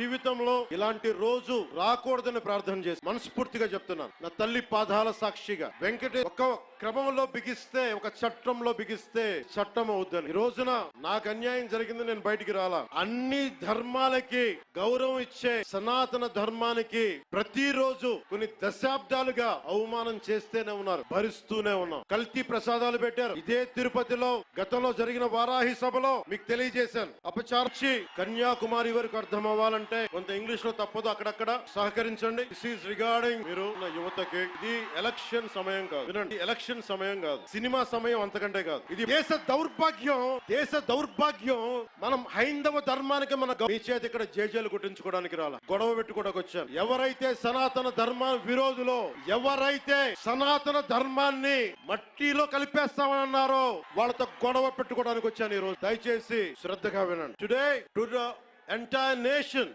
జీవితంలో ఇలాంటి రోజు రాకూడదని ప్రార్థన చేసి మనస్ఫూర్తిగా చెప్తున్నాను. నా తల్లి పాదాల సాక్షిగా ఒక క్రమంలో బిగిస్తే, ఒక చట్టంలో బిగిస్తే చట్టం అవుద్దని. ఈ రోజున నాకు అన్యాయం జరిగింది, నేను బయటికి రాలా. అన్ని ధర్మాలకి గౌరవం ఇచ్చే సనాతన ధర్మానికి ప్రతిరోజు కొన్ని దశాబ్దాలుగా అవమానం చేస్తూనే ఉన్నారు, భరిస్తూనే ఉన్నాం. కల్తీ ప్రసాదాలు పెట్టారు. ఇదే తిరుపతిలో గతంలో జరిగిన వారాహి సభలో మీకు తెలియజేశాను. అపచార్చి కన్యాకుమారి వరకు అర్థం అవ్వాలంటే కొంత ఇంగ్లీష్ లో తప్పదు, అక్కడక్కడ సహకరించండి. దిస్ ఈస్ రిగార్డింగ్ మీరు యువతకి. ఇది ఎలక్షన్ సమయం కాదు, వినండి, ఎలక్షన్ సమయం కాదు, సినిమా సమయం అంతకంటే కాదు. ఇది దేశ దౌర్భాగ్యం. మనం హైందవ ధర్మానికి మన మీ చేతి ఇక్కడ జేజేలు కొట్టించుకోవడానికి రాలా, గొడవ పెట్టుకోవడానికి వచ్చారు. ఎవరైతే సనాతన ధర్మ విరోధులో, ఎవరైతే సనాతన ధర్మాన్ని మట్టిలో కలిపేస్తామని అన్నారో వాళ్ళతో గొడవ పెట్టుకోవడానికి వచ్చాను ఈ రోజు. దయచేసి శ్రద్ధగా వినండి. Today to the entire nation